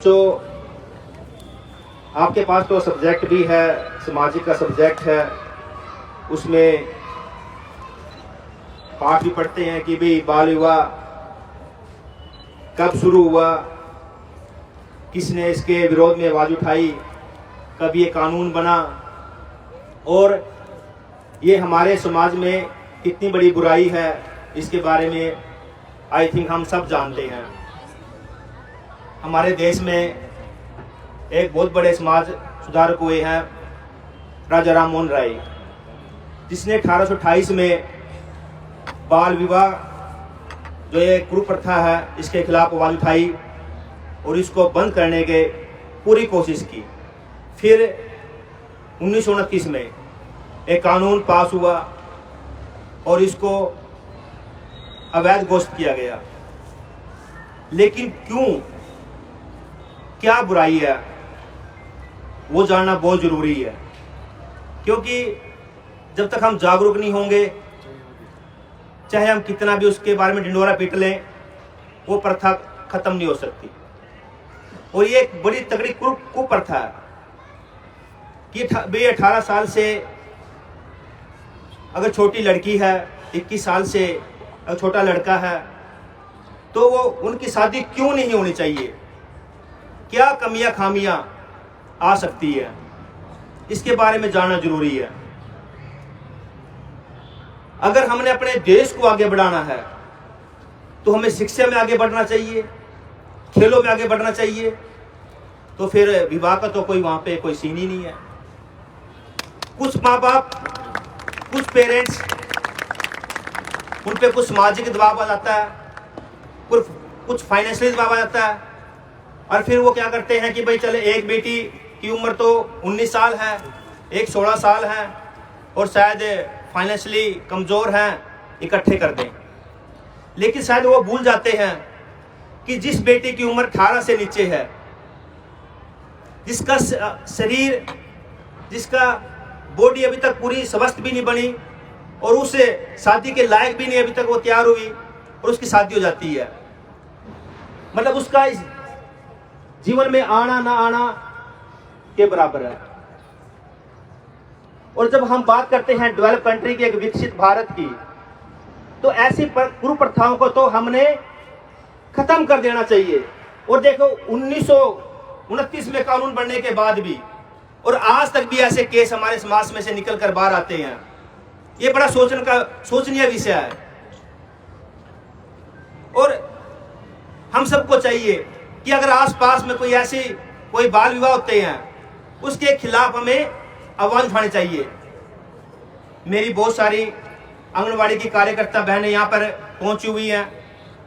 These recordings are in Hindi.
तो आपके पास तो सब्जेक्ट भी है, सामाजिक का सब्जेक्ट है, उसमें पाठ भी पढ़ते हैं कि भाई बाल विवाह कब शुरू हुआ, किसने इसके विरोध में आवाज़ उठाई, कब ये कानून बना और ये हमारे समाज में कितनी बड़ी बुराई है, इसके बारे में आई थिंक हम सब जानते हैं। हमारे देश में एक बहुत बड़े समाज सुधारक हुए हैं राजा राम मोहन राय, जिसने 1828 में बाल विवाह जो ये कुप्रथा है इसके खिलाफ आवाज़ उठाई और इसको बंद करने के पूरी कोशिश की। फिर 1929 में एक कानून पास हुआ और इसको अवैध घोषित किया गया। लेकिन क्यों, क्या बुराई है, वो जानना बहुत ज़रूरी है, क्योंकि जब तक हम जागरूक नहीं होंगे, चाहे हम कितना भी उसके बारे में ढिंढोरा पीट लें, वो प्रथा खत्म नहीं हो सकती। और ये एक बड़ी तगड़ी कुप्रथा है कि 18 साल से अगर छोटी लड़की है, 21 साल से अगर छोटा लड़का है, तो वो उनकी शादी क्यों नहीं होनी चाहिए, क्या कमियां खामियां आ सकती है, इसके बारे में जानना जरूरी है। अगर हमने अपने देश को आगे बढ़ाना है तो हमें शिक्षा में आगे बढ़ना चाहिए, खेलों में आगे बढ़ना चाहिए, तो फिर विवाह का तो कोई वहां पे कोई सीन ही नहीं है। कुछ माँ बाप, कुछ पेरेंट्स, उन पे कुछ सामाजिक दबाव आ जाता है, कुछ फाइनेंशियल दबाव आ जाता है, और फिर वो क्या करते हैं कि भाई चले एक बेटी की उम्र तो 19 साल है, एक 16 साल है और शायद फाइनेंशियली कमज़ोर हैं, इकट्ठे कर दें। लेकिन शायद वो भूल जाते हैं कि जिस बेटी की उम्र 18 से नीचे है, जिसका शरीर, जिसका बॉडी अभी तक पूरी स्वस्थ भी नहीं बनी और उसे शादी के लायक भी नहीं अभी तक वो तैयार हुई और उसकी शादी हो जाती है, मतलब उसका इस जीवन में आना ना आना के बराबर है। और जब हम बात करते हैं डेवलप कंट्री की, एक विकसित भारत की, तो ऐसी कुप्रथाओं को तो हमने खत्म कर देना चाहिए। और देखो 1929 में कानून बनने के बाद भी और आज तक भी ऐसे केस हमारे समाज में से निकल कर बाहर आते हैं। ये बड़ा सोचनीय विषय है। और हम सबको चाहिए कि अगर आसपास में कोई बाल विवाह होते हैं, उसके खिलाफ हमें आवाज उठानी चाहिए। मेरी बहुत सारी आंगनवाड़ी की कार्यकर्ता बहनें यहाँ पर पहुंची हुई हैं,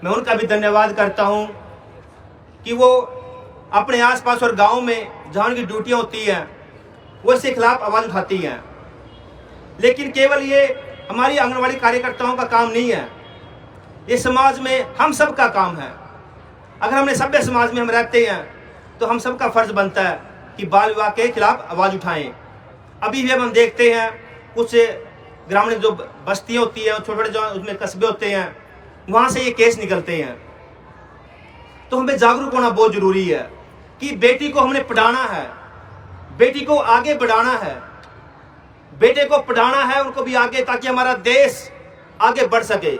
मैं उनका भी धन्यवाद करता हूं कि वो अपने आसपास और गांव में जहां उनकी ड्यूटियां होती हैं वो इसके खिलाफ आवाज उठाती हैं। लेकिन केवल ये हमारी आंगनवाड़ी कार्यकर्ताओं का काम नहीं है, ये समाज में हम सब का काम है। अगर हमने सभ्य समाज में हम रहते हैं तो हम सबका फर्ज बनता है कि बाल विवाह के खिलाफ आवाज उठाएं। अभी भी हम देखते हैं कुछ ग्रामीण जो बस्तियां होती है, छोटे छोटे जो उसमें कस्बे होते हैं, वहां से ये केस निकलते हैं। तो हमें जागरूक होना बहुत जरूरी है कि बेटी को हमने पढ़ाना है, बेटी को आगे बढ़ाना है, बेटे को पढ़ाना है उनको भी आगे, ताकि हमारा देश आगे बढ़ सके।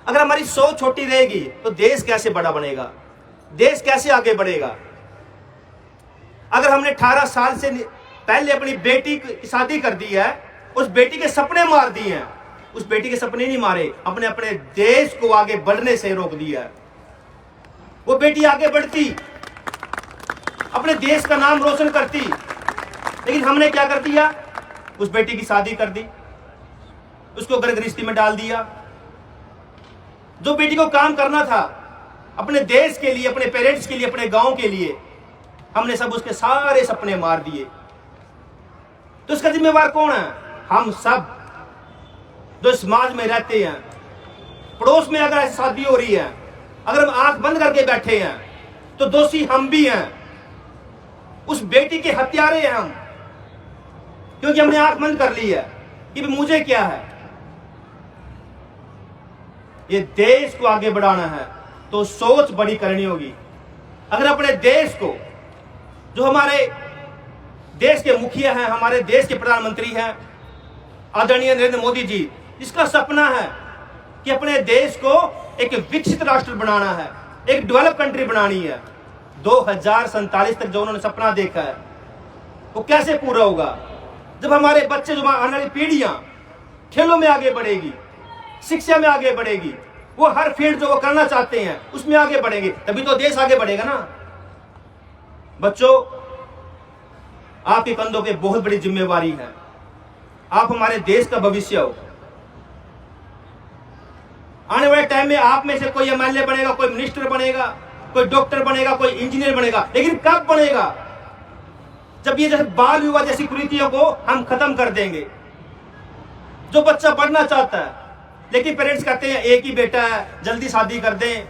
अगर हमारी सोच छोटी रहेगी तो देश कैसे बड़ा बनेगा, देश कैसे आगे बढ़ेगा। अगर हमने 18 साल से पहले अपनी बेटी की शादी कर दी है, उस बेटी के सपने मार दिए हैं, उस बेटी के सपने नहीं मारे, अपने देश को आगे बढ़ने से रोक दिया है। वो बेटी आगे बढ़ती, अपने देश का नाम रोशन करती, लेकिन हमने क्या कर दिया, उस बेटी की शादी कर दी, उसको घर गृहस्थी में डाल दिया। जो बेटी को काम करना था अपने देश के लिए, अपने पेरेंट्स के लिए, अपने गांव के लिए, हमने सब उसके सारे सपने मार दिए। तो इसका जिम्मेवार कौन है? हम सब जो समाज में रहते हैं। पड़ोस में अगर ऐसी शादी हो रही है, अगर हम आंख बंद करके बैठे हैं तो दोषी हम भी हैं, उस बेटी के हत्यारे हैं हम, क्योंकि हमने आंख बंद कर ली है कि मुझे क्या है। ये देश को आगे बढ़ाना है तो सोच बड़ी करनी होगी। अगर अपने देश को जो हमारे देश के मुखिया हैं, हमारे देश के प्रधानमंत्री हैं आदरणीय नरेंद्र मोदी जी, जिसका सपना है कि अपने देश को एक विकसित राष्ट्र बनाना है, एक डेवलप कंट्री बनानी है। 2047 तक जो उन्होंने सपना देखा है वो कैसे पूरा होगा? जब हमारे बच्चे, जो आने वाली पीढ़ियां खेलों में आगे बढ़ेगी, शिक्षा में आगे बढ़ेगी, वो हर फील्ड जो वो करना चाहते हैं उसमें आगे बढ़ेंगे, तभी तो देश आगे बढ़ेगा ना। बच्चों, आपके कंधों पे बहुत बड़ी जिम्मेवारी है। आप हमारे देश का भविष्य हो। आने वाले टाइम में आप में से कोई एमएलए बनेगा, कोई मिनिस्टर बनेगा, कोई डॉक्टर बनेगा, कोई इंजीनियर बनेगा, लेकिन कब बनेगा? जब ये जैसे बाल विवाह जैसी कुरीतियों को हम खत्म कर देंगे। जो बच्चा पढ़ना चाहता है लेकिन पेरेंट्स कहते हैं एक ही बेटा है, जल्दी शादी कर दें,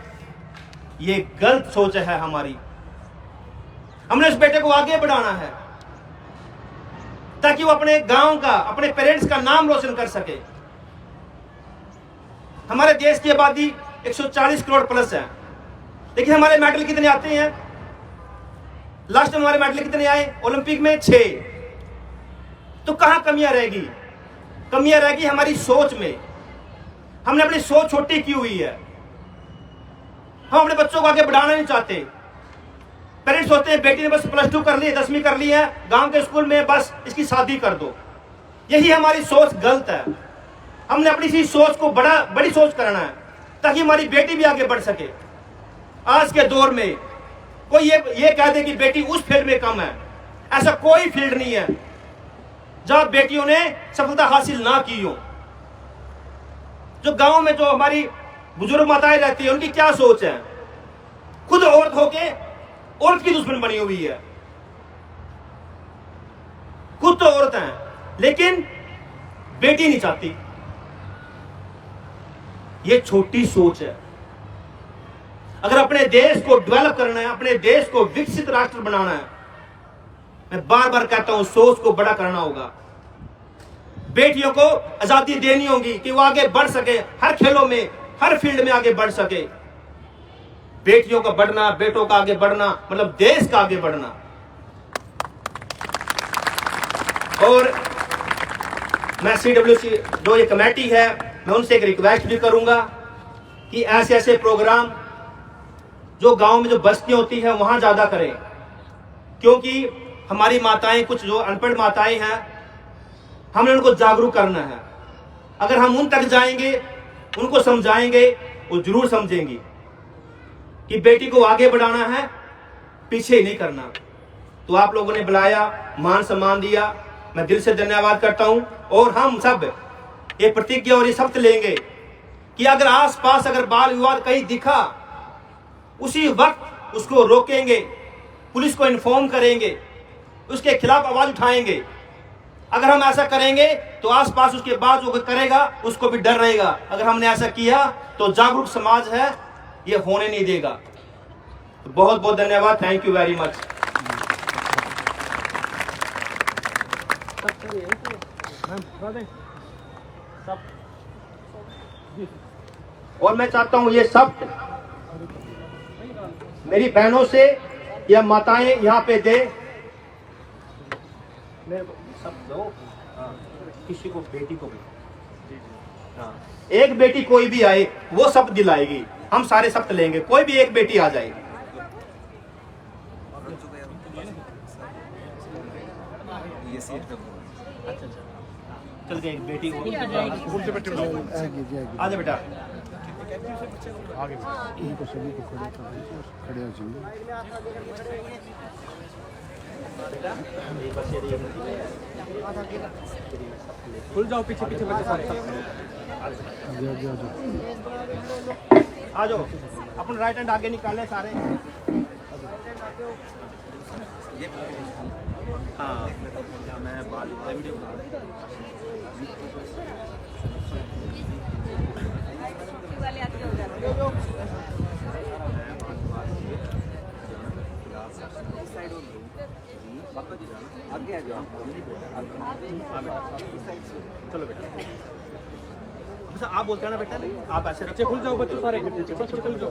ये गलत सोच है हमारी। हमने उस बेटे को आगे बढ़ाना है ताकि वो अपने गांव का, अपने पेरेंट्स का नाम रोशन कर सके। हमारे देश की आबादी 140 करोड़ प्लस है, लेकिन हमारे मेडल कितने आते हैं? लास्ट में हमारे मेडल कितने आए ओलंपिक में? 6। तो कहां कमियां रहेगी? कमियां रहेगी हमारी सोच में। हमने अपनी सोच छोटी की हुई है। हम अपने बच्चों को आगे बढ़ाना नहीं चाहते। पेरेंट्स सोचते हैं बेटी ने बस +2 कर ली, 10वीं कर ली है, गांव के स्कूल में बस इसकी शादी कर दो। यही हमारी सोच गलत है। हमने अपनी सी सोच को बड़ी सोच करना है ताकि हमारी बेटी भी आगे बढ़ सके। आज के दौर में कोई ये कह दे कि बेटी उस फील्ड में कम है, ऐसा कोई फील्ड नहीं है जहां बेटियों ने सफलता हासिल ना की हो। जो गांव में जो हमारी बुजुर्ग माताएं रहती है, उनकी क्या सोच है? खुद औरत होके औरत की दुश्मन बनी हुई है। खुद तो औरत है लेकिन बेटी नहीं चाहती। ये छोटी सोच है। अगर अपने देश को डेवलप करना है, अपने देश को विकसित राष्ट्र बनाना है, मैं बार बार कहता हूं, सोच को बड़ा करना होगा। बेटियों को आजादी देनी होगी कि वो आगे बढ़ सके, हर खेलों में, हर फील्ड में आगे बढ़ सके। बेटियों का बढ़ना, बेटों का आगे बढ़ना मतलब देश का आगे बढ़ना। और मैं CWC जो ये कमेटी है, मैं उनसे एक रिक्वेस्ट भी करूंगा कि ऐसे ऐसे प्रोग्राम जो गांव में जो बस्तियां होती है वहां ज्यादा करें, क्योंकि हमारी माताएं, कुछ जो अनपढ़ माताएं हैं, हमने उनको जागरूक करना है। अगर हम उन तक जाएंगे, उनको समझाएंगे, वो जरूर समझेंगी कि बेटी को आगे बढ़ाना है, पीछे नहीं करना। तो आप लोगों ने बुलाया, मान सम्मान दिया, मैं दिल से धन्यवाद करता हूं। और हम सब ये प्रतिज्ञा और ये शपथ लेंगे कि अगर आसपास अगर बाल विवाद कहीं दिखा, उसी वक्त उसको रोकेंगे, पुलिस को इन्फॉर्म करेंगे, उसके खिलाफ आवाज उठाएंगे। अगर हम ऐसा करेंगे तो आसपास उसके बाद जो करेगा उसको भी डर रहेगा। अगर हमने ऐसा किया तो जागरूक समाज है, ये होने नहीं देगा। तो बहुत बहुत धन्यवाद। Thank you very much. और मैं चाहता हूं ये सब मेरी बहनों से या माताएं यहाँ पे दे, मेरे को सब दो। किसी को, बेटी को भी, एक बेटी कोई भी आए वो सब दिलाएगी। हम सारे शब्द लेंगे, कोई भी एक बेटी आ जाएगी। अच्छा, चल गए, एक बेटी को आजा बेटा, आगे इनको सभी को खड़े हो जाइए। खुल जाओ, पीछे पीछे बच्चे सारे आ जाओ। अपन राइट हैंड आगे निकाले सारे। हाँ, मैं बाल वीडियो चलो बेटा। अच्छा, आप बोलते हैं ना बेटा, आप ऐसे बच्चे खुल जाओ, बच्चे सारे खुल जाओ।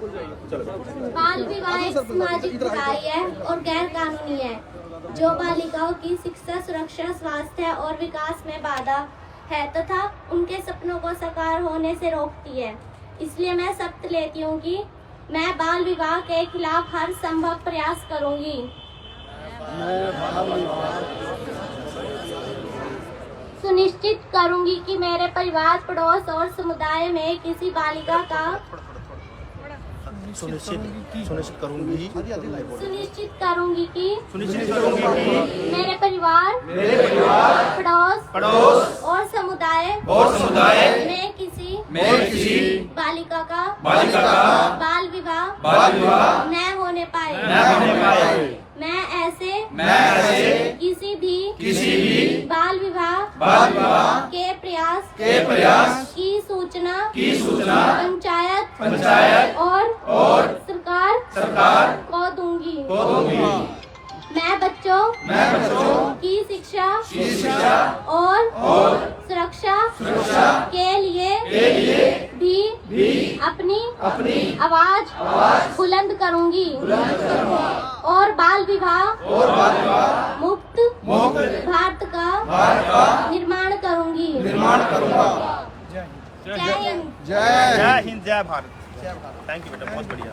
चलो। बाल विवाह एक सामाजिक बुराई है और गैर कानूनी नहीं है, जो बालिकाओं की शिक्षा, सुरक्षा, स्वास्थ्य और विकास में बाधा है तथा उनके सपनों को साकार होने से रोकती है। इसलिए मैं शपथ लेती हूँ कि मैं बाल विवाह के खिलाफ हर संभव प्रयास करूँगी। सुनिश्चित करूँगी कि मेरे परिवार, पड़ोस और समुदाय में किसी बालिका का सुनिश्चित करूँगी कि मेरे परिवार, पड़ोस और समुदाय में किसी बालिका का बाल विवाह न होने पाए। मैं ऐसे किसी भी बाल विवाह के प्रयास की सूचना पंचायत और सरकार को दूंगी। मैं बच्चों की शिक्षा और सुरक्षा के लिए भी अपनी आवाज बुलंद करूंगी और बाल विवाह मुक्त भारत का निर्माण करूंगी। जय हिंद। जय हिंद, जय भारत। थैंक यू बेटा, बहुत बढ़िया।